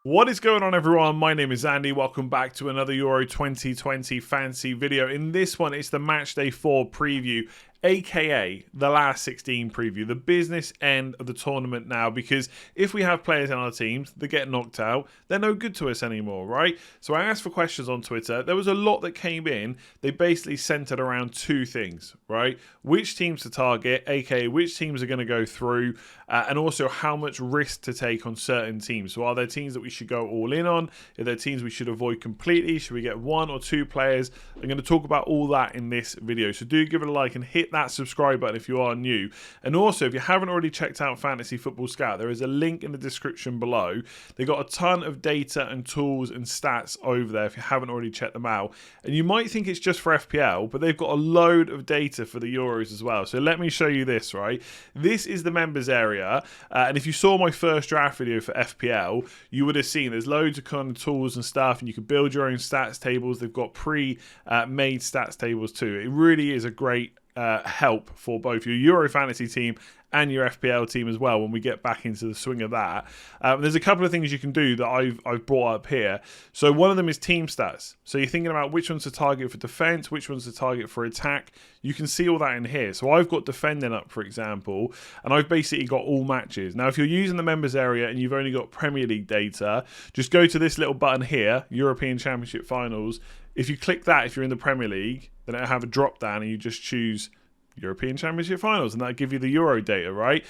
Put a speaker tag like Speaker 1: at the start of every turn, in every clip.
Speaker 1: What is going on, everyone? My name is Andy. Welcome back to another Euro 2020 fancy video. In this one, it's the Matchday 4 preview, aka the last 16 preview, the business end of the tournament now, because if we have players in our teams that get knocked out, they're no good to us anymore, right? So I asked for questions on Twitter. There was a lot that came in. They basically centered around two things, right? Which teams to target, aka which teams are going to go through, and also how much risk to take on certain teams. So are there teams that we should go all in on? Are there teams we should avoid completely? Should we get one or two players? I'm going to talk about all that in this video. So do give it a like and hit that subscribe button if you are new. And also, if you haven't already checked out Fantasy Football Scout, there is a link in the description below. They got a ton of data and tools and stats over there if you haven't already checked them out. And you might think it's just for FPL, but they've got a load of data for the Euros as well. So let me show you this, right? This is the members area. And if you saw my first draft video for FPL, you would have seen there's loads of kind of tools and stuff, and you can build your own stats tables. They've got pre-made stats tables too. It really is a great help for both your Euro fantasy team and your FPL team as well when we get back into the swing of that. There's a couple of things you can do that I've brought up here. So one of them is team stats. So you're thinking about which ones to target for defense, which ones to target for attack. You can see all that in here. So I've got defending up, for example, and I've basically got all matches. Now, if you're using the members area and you've only got Premier League data, just go to this little button here, European Championship Finals. If you click that, if you're in the Premier League, then it'll have a drop down and you just choose European Championship Finals, and that'll give you the Euro data, right?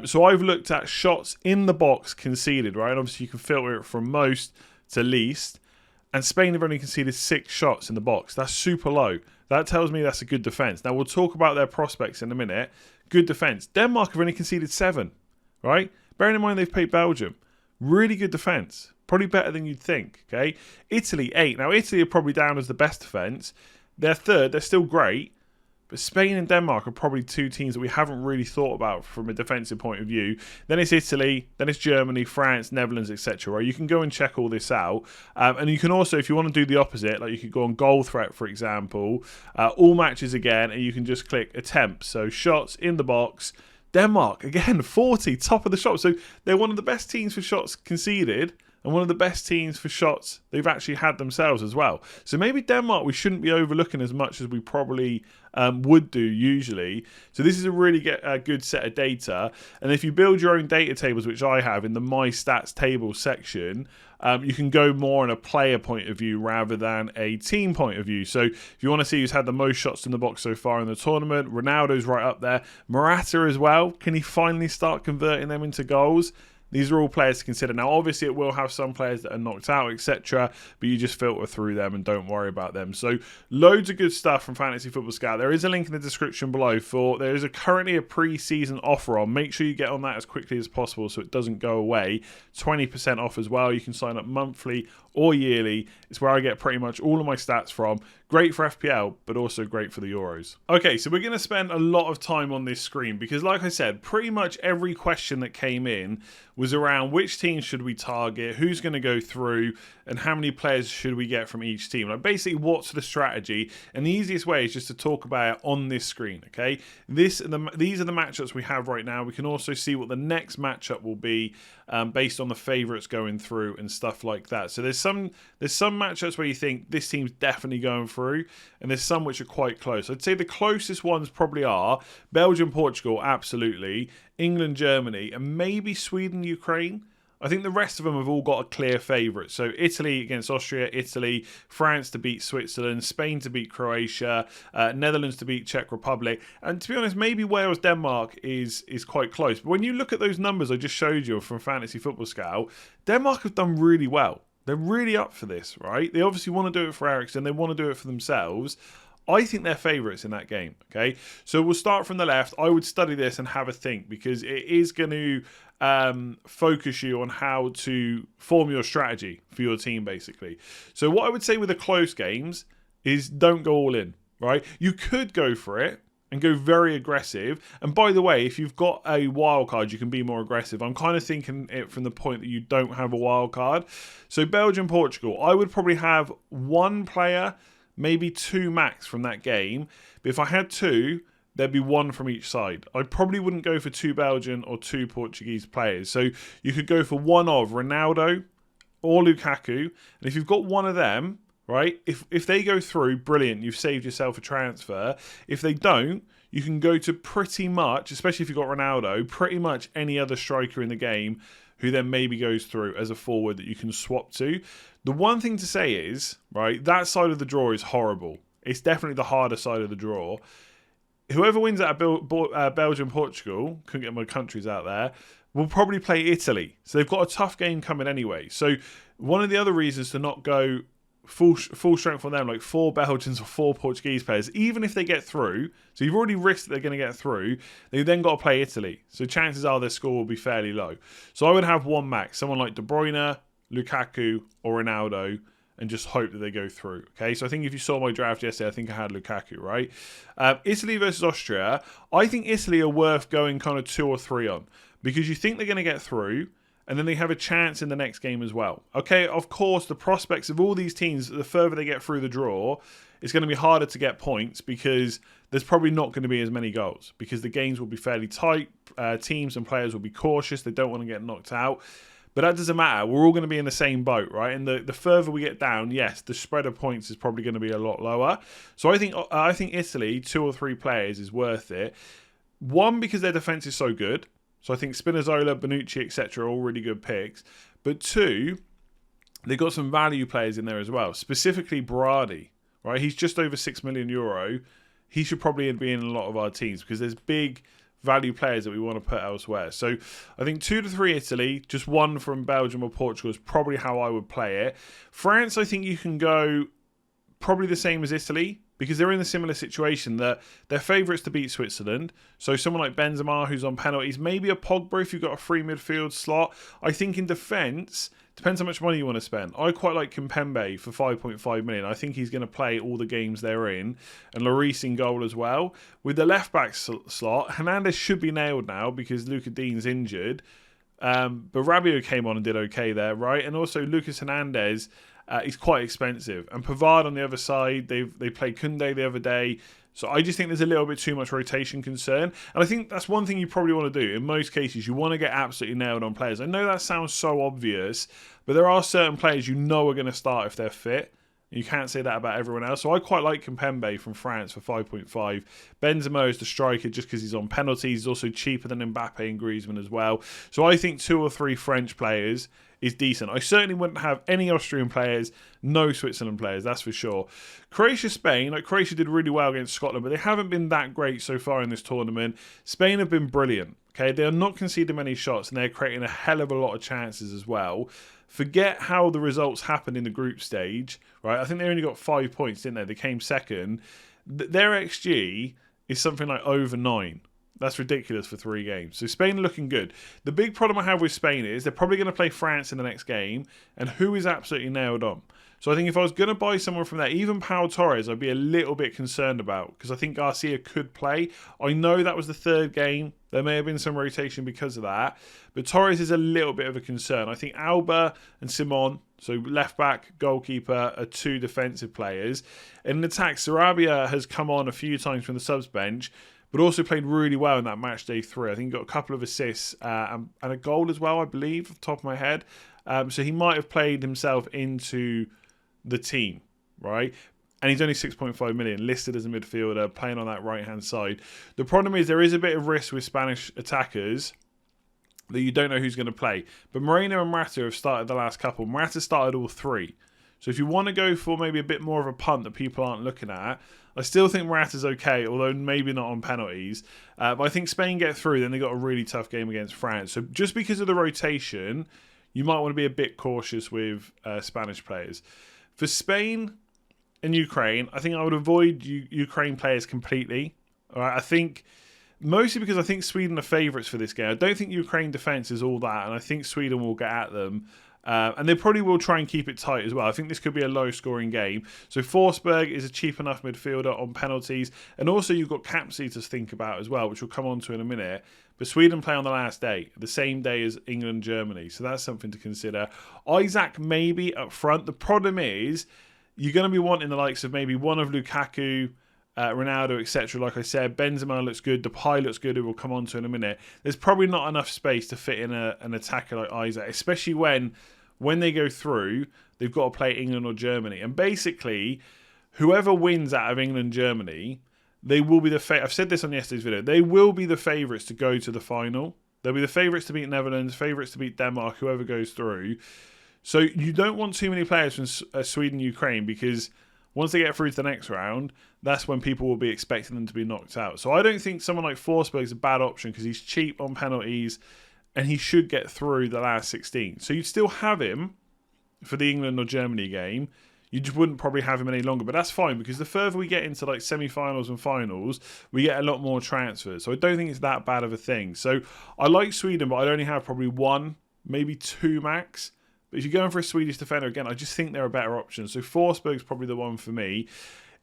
Speaker 1: So I've looked at shots in the box conceded, right? Obviously, you can filter it from most to least, and Spain have only conceded 6 shots in the box. That's super low. That tells me that's a good defence. Now, we'll talk about their prospects in a minute. Good defence. Denmark have only conceded 7, right? Bearing in mind they've played Belgium. Really good defence. Probably better than you'd think, okay? Italy, 8. Now, Italy are probably down as the best defence. They're third. They're still great. But Spain and Denmark are probably two teams that we haven't really thought about from a defensive point of view. Then it's Italy, then it's Germany, France, Netherlands, etc. Right? You can go and check all this out. And you can also, if you want to do the opposite, like you could go on goal threat, for example, all matches again, and you can just click attempts. So shots in the box. Denmark, again, 40, top of the shot. So they're one of the best teams for shots conceded, and one of the best teams for shots they've actually had themselves as well. So maybe Denmark we shouldn't be overlooking as much as we probably would do usually. So this is a really good set of data. And if you build your own data tables, which I have in the My Stats table section, you can go more on a player point of view rather than a team point of view. So if you want to see who's had the most shots in the box so far in the tournament, Ronaldo's right up there. Morata as well. Can he finally start converting them into goals? These are all players to consider. Now, obviously, it will have some players that are knocked out, etc., but you just filter through them and don't worry about them. So, loads of good stuff from Fantasy Football Scout. There is a link in the description below there is currently a pre-season offer on. Make sure you get on that as quickly as possible so it doesn't go away. 20% off as well. You can sign up monthly or yearly. It's where I get pretty much all of my stats from. Great for FPL, but also great for the Euros. Okay, so we're going to spend a lot of time on this screen because, like I said, pretty much every question that came in was around which team should we target, who's going to go through, and how many players should we get from each team. Like basically, what's the strategy? And the easiest way is just to talk about it on this screen, okay? These are the matchups we have right now. We can also see what the next matchup will be based on the favourites going through and stuff like that. So there's some matchups where you think this team's definitely going through, and there's some which are quite close. I'd say the closest ones probably are Belgium, Portugal, absolutely, England, Germany, and maybe Sweden, Ukraine. I think the rest of them have all got a clear favourite. So Italy against Austria, Italy, France to beat Switzerland, Spain to beat Croatia, Netherlands to beat Czech Republic. And to be honest, maybe Wales, Denmark is quite close. But when you look at those numbers I just showed you from Fantasy Football Scout, Denmark have done really well. They're really up for this, right? They obviously want to do it for Ericsson. They want to do it for themselves. I think they're favourites in that game, okay? So we'll start from the left. I would study this and have a think because it is going to focus you on how to form your strategy for your team, basically. So what I would say with the close games is don't go all in, right? You could go for it and go very aggressive. And by the way, if you've got a wild card, you can be more aggressive. I'm kind of thinking it from the point that you don't have a wild card. So Belgium, Portugal, I would probably have one player, maybe 2 max from that game. But if I had 2, there'd be 1 from each side. I probably wouldn't go for 2 Belgian or 2 Portuguese players. So you could go for one of Ronaldo or Lukaku. And if you've got one of them, right, if they go through, brilliant, you've saved yourself a transfer. If they don't, you can go to pretty much, especially if you've got Ronaldo, pretty much any other striker in the game who then maybe goes through as a forward that you can swap to. The one thing to say is, right, that side of the draw is horrible. It's definitely the harder side of the draw. Whoever wins out of Belgium, Portugal, couldn't get my countries out there, will probably play Italy. So they've got a tough game coming anyway. So one of the other reasons to not go full strength on them, like 4 Belgians or 4 Portuguese players, even if they get through, so you've already risked that they're going to get through, they've then got to play Italy. So chances are their score will be fairly low. So I would have one max, someone like De Bruyne, Lukaku, or Ronaldo, and just hope that they go through. Okay, so I think if you saw my draft yesterday, I think I had Lukaku, right? Italy versus Austria, I think Italy are worth going kind of 2 or 3 on, because you think they're going to get through, and then they have a chance in the next game as well. Okay, of course, the prospects of all these teams, the further they get through the draw, it's going to be harder to get points because there's probably not going to be as many goals because the games will be fairly tight. Teams and players will be cautious. They don't want to get knocked out. But that doesn't matter. We're all going to be in the same boat, right? And the further we get down, yes, the spread of points is probably going to be a lot lower. So I think Italy, 2 or 3 players is worth it. One, because their defence is so good. So I think Spinazzola, Bonucci, etc. are all really good picks. But 2, they've got some value players in there as well. Specifically Berardi, right? He's just over €6 million. He should probably be in a lot of our teams because there's big value players that we want to put elsewhere. So I think 2 to 3 Italy, just 1 from Belgium or Portugal is probably how I would play it. France, I think you can go probably the same as Italy, because they're in a similar situation that they're favourites to beat Switzerland. So someone like Benzema, who's on penalties, maybe a Pogba if you've got a free midfield slot. I think in defence, depends how much money you want to spend. I quite like Kimpembe for 5.5 million. I think he's going to play all the games they're in. And Lloris in goal as well. With the left-back slot, Hernandez should be nailed now because Luka Dean's injured. But Rabiot came on and did okay there, right? And also Lucas Hernandez, he's quite expensive. And Pavard on the other side, they played Koundé the other day. So I just think there's a little bit too much rotation concern. And I think that's one thing you probably want to do. In most cases, you want to get absolutely nailed on players. I know that sounds so obvious, but there are certain players you know are going to start if they're fit. You can't say that about everyone else. So I quite like Kimpembe from France for 5.5. Benzema is the striker just because he's on penalties. He's also cheaper than Mbappe and Griezmann as well. So I think 2 or 3 French players is decent. I certainly wouldn't have any Austrian players, no Switzerland players, that's for sure. Croatia, Spain, like Croatia did really well against Scotland, but they haven't been that great so far in this tournament. Spain have been brilliant. Okay, they are not conceding many shots and they're creating a hell of a lot of chances as well. Forget how the results happened in the group stage, right? I think they only got 5 points, didn't they? They came second. Their XG is something like over 9. That's ridiculous for 3 games. So Spain are looking good. The big problem I have with Spain is they're probably going to play France in the next game, and who is absolutely nailed on. So I think if I was going to buy someone from there, even Pau Torres, I'd be a little bit concerned about because I think Garcia could play. I know that was the 3rd game. There may have been some rotation because of that. But Torres is a little bit of a concern. I think Alba and Simon, so left back, goalkeeper, are 2 defensive players. In attack, Sarabia has come on a few times from the subs bench, but also played really well in that Matchday 3. I think he got a couple of assists and a goal as well, I believe, off the top of my head. So he might have played himself into the team, right? And he's only 6.5 million, listed as a midfielder, playing on that right-hand side. The problem is there is a bit of risk with Spanish attackers that you don't know who's going to play. But Moreno and Morata have started the last couple. Morata started all 3. So if you want to go for maybe a bit more of a punt that people aren't looking at, I still think Morata's okay, although maybe not on penalties. But I think Spain get through, then they got a really tough game against France. So just because of the rotation, you might want to be a bit cautious with Spanish players. For Spain and Ukraine, I think I would avoid Ukraine players completely. All right, I think mostly because I think Sweden are favourites for this game. I don't think Ukraine defence is all that, and I think Sweden will get at them. And they probably will try and keep it tight as well. I think this could be a low-scoring game. So Forsberg is a cheap enough midfielder on penalties. And also you've got Capsey to think about as well, which we'll come on to in a minute. But Sweden play on the last day, the same day as England, Germany. So that's something to consider. Isaac maybe up front. The problem is you're going to be wanting the likes of maybe one of Lukaku, Ronaldo, etc. Like I said, Benzema looks good. Depay looks good, who we'll come on to in a minute. There's probably not enough space to fit in an attacker like Isaac, especially when when they go through, they've got to play England or Germany. And basically, whoever wins out of England-Germany, they will be the I've said this on yesterday's video. They will be the favourites to go to the final. They'll be the favourites to beat Netherlands, favourites to beat Denmark, whoever goes through. So you don't want too many players from Sweden, Ukraine, because once they get through to the next round, that's when people will be expecting them to be knocked out. So I don't think someone like Forsberg is a bad option because he's cheap on penalties and he should get through the last 16. So you'd still have him for the England or Germany game. You just wouldn't probably have him any longer, but that's fine because the further we get into like semi-finals and finals, we get a lot more transfers. So I don't think it's that bad of a thing. So I like Sweden, but I'd only have probably one, maybe two max. But if you're going for a Swedish defender, again, I just think they're a better option. So Forsberg's probably the one for me.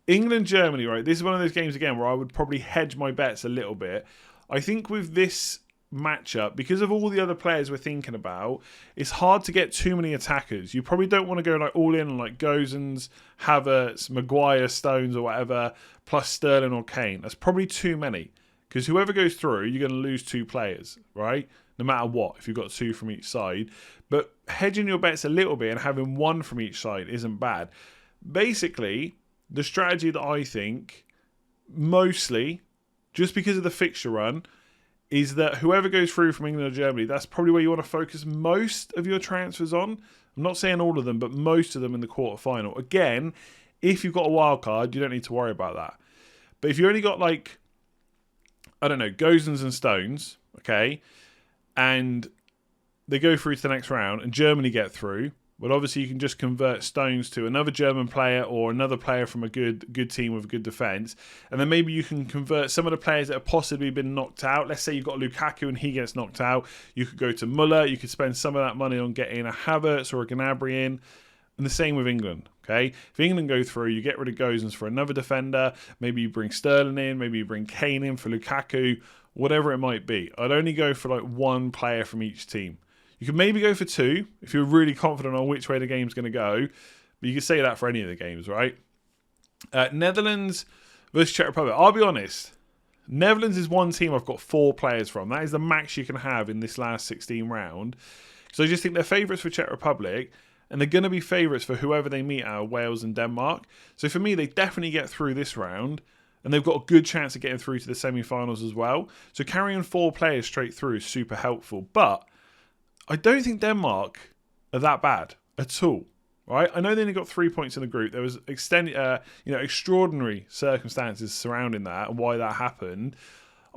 Speaker 1: England, Germany, right? This is one of those games, again, where I would probably hedge my bets a little bit. I think with this matchup, because of all the other players we're thinking about, it's hard to get too many attackers. You probably don't want to go like all in on like Gozens, Havertz, Maguire, Stones or whatever, plus Sterling or Kane. That's probably too many because whoever goes through, you're going to lose two players, right? No matter what, if you've got two from each side. But hedging your bets a little bit and having one from each side isn't bad. Basically, the strategy that I think, mostly, just because of the fixture run, is that whoever goes through from England or Germany, that's probably where you want to focus most of your transfers on. I'm not saying all of them, but most of them in the quarterfinal. Again, if you've got a wild card, you don't need to worry about that. But if you only got like, I don't know, Gozens and Stones, okay, and they go through to the next round and Germany get through, well, obviously you can just convert Stones to another German player or another player from a good team with a good defence. And then maybe you can convert some of the players that have possibly been knocked out. Let's say you've got Lukaku and he gets knocked out. You could go to Muller. You could spend some of that money on getting a Havertz or a Gnabry in. And the same with England, okay? If England go through, you get rid of Gozens for another defender. Maybe you bring Sterling in. Maybe you bring Kane in for Lukaku. Whatever it might be. I'd only go for like one player from each team. You could maybe go for two if you're really confident on which way the game's going to go. But you could say that for any of the games, right? Netherlands versus Czech Republic. I'll be honest. Netherlands is one team I've got 4 players from. That is the max you can have in this last 16 round. So I just think they're favourites for Czech Republic. And they're going to be favourites for whoever they meet out of Wales and Denmark. So for me, they definitely get through this round. And they've got a good chance of getting through to the semi-finals as well. So carrying 4 players straight through is super helpful. But I don't think Denmark are that bad at all, right? I know they only got 3 points in the group. There was extraordinary circumstances surrounding that and why that happened.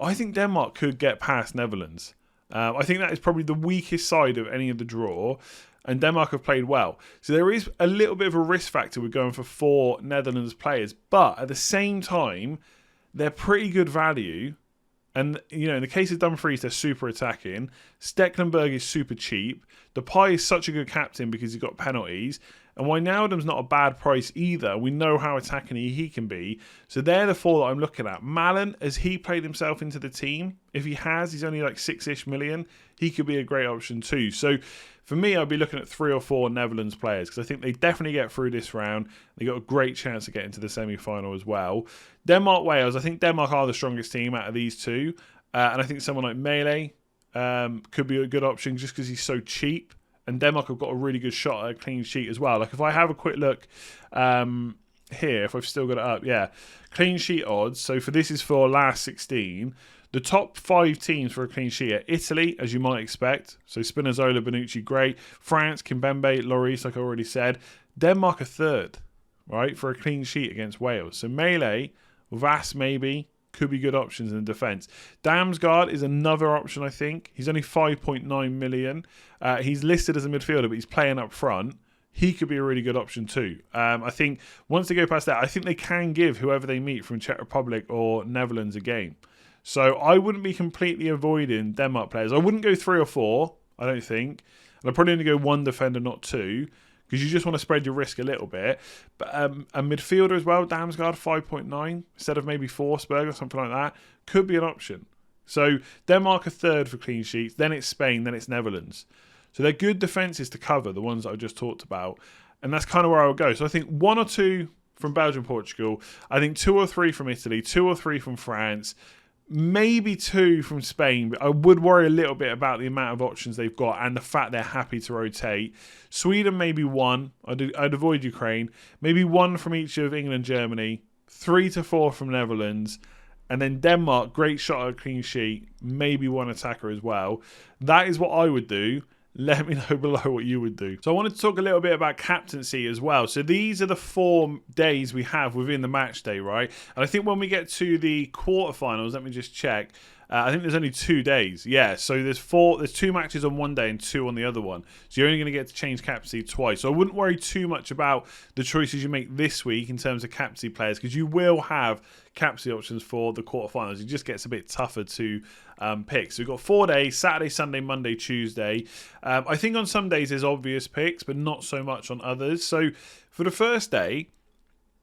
Speaker 1: I think Denmark could get past Netherlands. I think that is probably the weakest side of any of the draw, and Denmark have played well. So there is a little bit of a risk factor with going for 4 Netherlands players, but at the same time, they're pretty good value. And, you know, in the case of Dumfries, they're super attacking. Stecklenburg is super cheap. Depay is such a good captain because he's got penalties. And Wijnaldum's not a bad price either. We know how attacking he can be. So they're the 4 that I'm looking at. Malen, has he played himself into the team? If he has, he's only like 6-ish million. He could be a great option too. So for me, I'd be looking at 3 or 4 Netherlands players because I think they definitely get through this round. They got a great chance of getting to the semi-final as well. Denmark, Wales. I think Denmark are the strongest team out of these two. And I think someone like Melee could be a good option just because he's so cheap. And Denmark have got a really good shot at a clean sheet as well. Like if I have a quick look here, if I've still got it up, yeah. Clean sheet odds. So for this is for last 16. The top 5 teams for a clean sheet are Italy, as you might expect. So Spinazzola, Bonucci, great. France, Kimpembe, Lloris, like I already said. Denmark are 3rd, right, for a clean sheet against Wales. So Melee, Vass maybe, could be good options in the defence. Damsgaard is another option, I think. He's only 5.9 million. He's listed as a midfielder, but he's playing up front. He could be a really good option too. I think once they go past that, I think they can give whoever they meet from Czech Republic or Netherlands a game. So I wouldn't be completely avoiding Denmark players. I wouldn't go 3 or 4, I don't think. And I'd probably only go 1 defender, not 2. Because you just want to spread your risk a little bit. But a midfielder as well, Damsgaard 5.9 instead of maybe Forsberg or something like that, could be an option. So Denmark are 3rd for clean sheets, then it's Spain, then it's Netherlands. So they're good defences to cover, the ones that I just talked about. And that's kind of where I would go. So I think 1 or 2 from Belgium, Portugal. I think 2 or 3 from Italy, 2 or 3 from France. maybe 2 from Spain, but I would worry a little bit about the amount of options they've got and the fact they're happy to rotate. Sweden, maybe 1. I'd avoid Ukraine. Maybe 1 from each of England and Germany. 3 to 4 from Netherlands. And then Denmark, great shot at a clean sheet. Maybe 1 attacker as well. That is what I would do. Let me know below what you would do. So I wanted to talk a little bit about captaincy as well. So these are the 4 days we have within the match day, right? And I think when we get to the quarterfinals, let me just check. I think there's only 2 days. Yeah, so there's 2 matches on one day and 2 on the other one. So you're only going to get to change captaincy twice. So I wouldn't worry too much about the choices you make this week in terms of captaincy players, because you will have captaincy options for the quarterfinals. It just gets a bit tougher to pick. So we've got 4 days: Saturday, Sunday, Monday, Tuesday. I think on some days there's obvious picks, but not so much on others. So for the first day,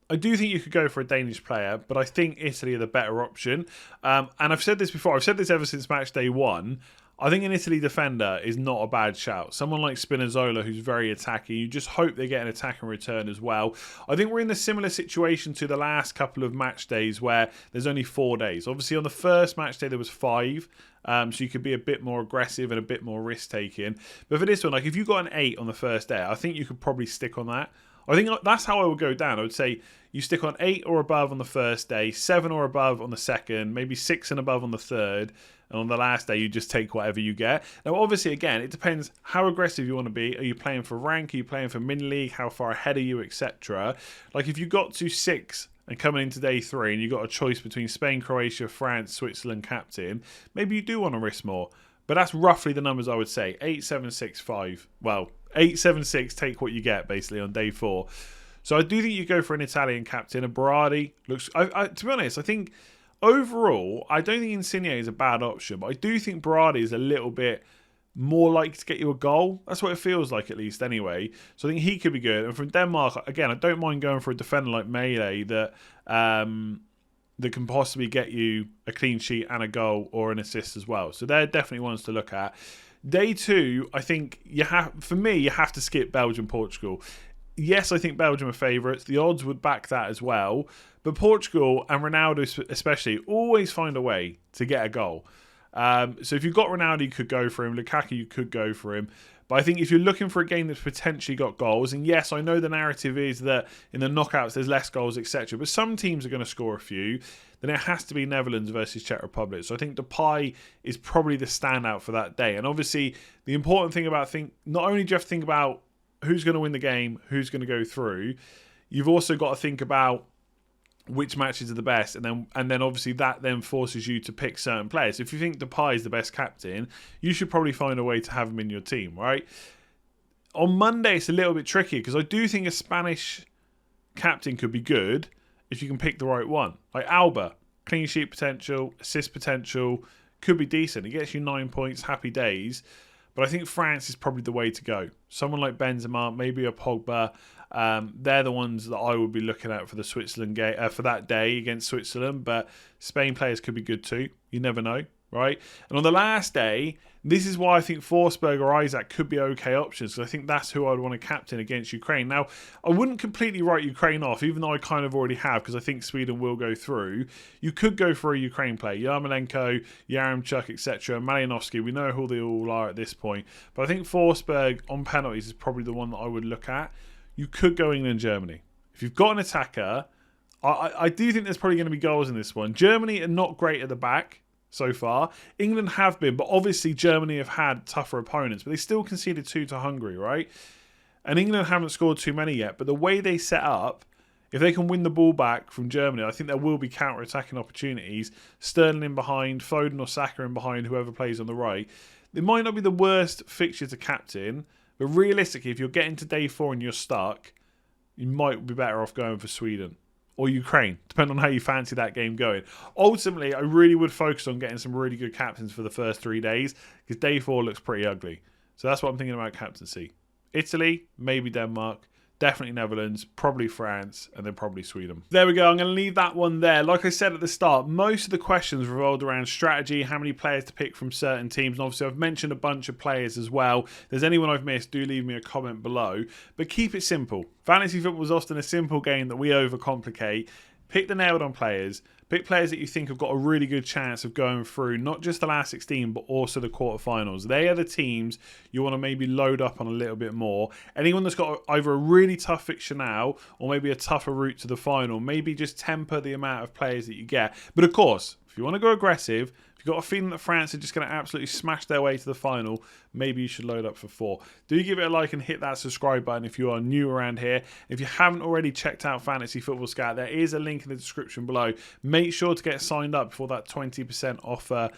Speaker 1: I do think you could go for a Danish player, but I think Italy are the better option. And I've said this before. I've said this ever since match day 1. I think an Italy defender is not a bad shout. Someone like Spinazzola, who's very attacking. You just hope they get an attack in return as well. I think we're in a similar situation to the last couple of match days where there's only 4 days. Obviously, on the first match day, there was 5. So you could be a bit more aggressive and a bit more risk-taking. But for this one, like if you got an 8 on the first day, I think you could probably stick on that. I think that's how I would go down. I would say you stick on 8 or above on the first day, 7 or above on the second, maybe 6 and above on the third, and on the last day you just take whatever you get. Now obviously again, it depends how aggressive you want to be. Are you playing for rank? Are you playing for mini-league? How far ahead are you, etc. Like if you got to 6 and coming into day 3 and you got a choice between Spain, Croatia, France, Switzerland captain, maybe you do want to risk more. But that's roughly the numbers I would say. 8, 7, 6, 5. Well, 8, 7, 6, take what you get basically on day 4. So I do think you go for an Italian captain. A Berardi looks. To be honest, I think overall, I don't think Insigne is a bad option, but I do think Berardi is a little bit more likely to get you a goal. That's what it feels like, at least, anyway. So I think he could be good. And from Denmark, again, I don't mind going for a defender like Melee that can possibly get you a clean sheet and a goal or an assist as well. So they're definitely ones to look at. Day 2, I think you have to skip Belgium, Portugal. Yes, I think Belgium are favourites. The odds would back that as well. But Portugal and Ronaldo especially always find a way to get a goal. So if you've got Ronaldo, you could go for him. Lukaku, you could go for him. But I think if you're looking for a game that's potentially got goals, and yes, I know the narrative is that in the knockouts there's less goals, etc. But some teams are going to score a few. Then it has to be Netherlands versus Czech Republic. So I think Depay is probably the standout for that day. And obviously, the important thing about not only do you have to think about who's going to win the game, who's going to go through, you've also got to think about which matches are the best, and then obviously that then forces you to pick certain players. If you think Depay is the best captain, you should probably find a way to have him in your team, right? On Monday, it's a little bit tricky because I do think a Spanish captain could be good if you can pick the right one. Like Alba, clean sheet potential, assist potential, could be decent. It gets you 9 points, happy days. But I think France is probably the way to go. Someone like Benzema, maybe a Pogba. They're the ones that I would be looking at for the Switzerland game for that day against Switzerland. But Spain players could be good too. You never know, right? And on the last day, this is why I think Forsberg or Isaac could be okay options, because I think that's who I'd want to captain against Ukraine. Now, I wouldn't completely write Ukraine off, even though I kind of already have, because I think Sweden will go through. You could go for a Ukraine player, Yarmolenko, Yaremchuk, etc. Malinowski, we know who they all are at this point. But I think Forsberg on penalties is probably the one that I would look at. You could go England, Germany. If you've got an attacker, I do think there's probably going to be goals in this one. Germany are not great at the back so far. England have been, but obviously Germany have had tougher opponents, but they still conceded 2 to Hungary, right? And England haven't scored too many yet, but the way they set up, if they can win the ball back from Germany, I think there will be counter-attacking opportunities. Sterling in behind, Foden or Saka in behind, whoever plays on the right. It might not be the worst fixture to captain, but realistically, if you're getting to day 4 and you're stuck, you might be better off going for Sweden or Ukraine, depending on how you fancy that game going. Ultimately, I really would focus on getting some really good captains for the first 3 days, because day 4 looks pretty ugly. So that's what I'm thinking about captaincy. Italy, maybe Denmark, definitely Netherlands, probably France, and then probably Sweden. There we go. I'm going to leave that one there. Like I said at the start, most of the questions revolved around strategy, how many players to pick from certain teams. And obviously, I've mentioned a bunch of players as well. If there's anyone I've missed, do leave me a comment below. But keep it simple. Fantasy football is often a simple game that we overcomplicate. Pick the nailed-on players, Pick players that you think have got a really good chance of going through not just the last 16, but also the quarterfinals. They are the teams you want to maybe load up on a little bit more. Anyone that's got either a really tough fixture now or maybe a tougher route to the final, maybe just temper the amount of players that you get. But of course, if you want to go aggressive, if you've got a feeling that France are just going to absolutely smash their way to the final, maybe you should load up for 4. Do give it a like and hit that subscribe button if you are new around here. If you haven't already checked out Fantasy Football Scout, there is a link in the description below. Make sure to get signed up before that 20% offer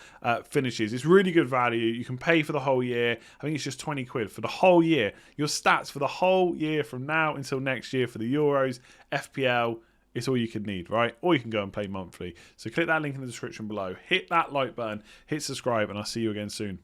Speaker 1: finishes. It's really good value. You can pay for the whole year. I think it's just 20 quid for the whole year. Your stats for the whole year from now until next year for the Euros, FPL, it's all you can need, right? Or you can go and play monthly. So click that link in the description below. Hit that like button, hit subscribe, and I'll see you again soon.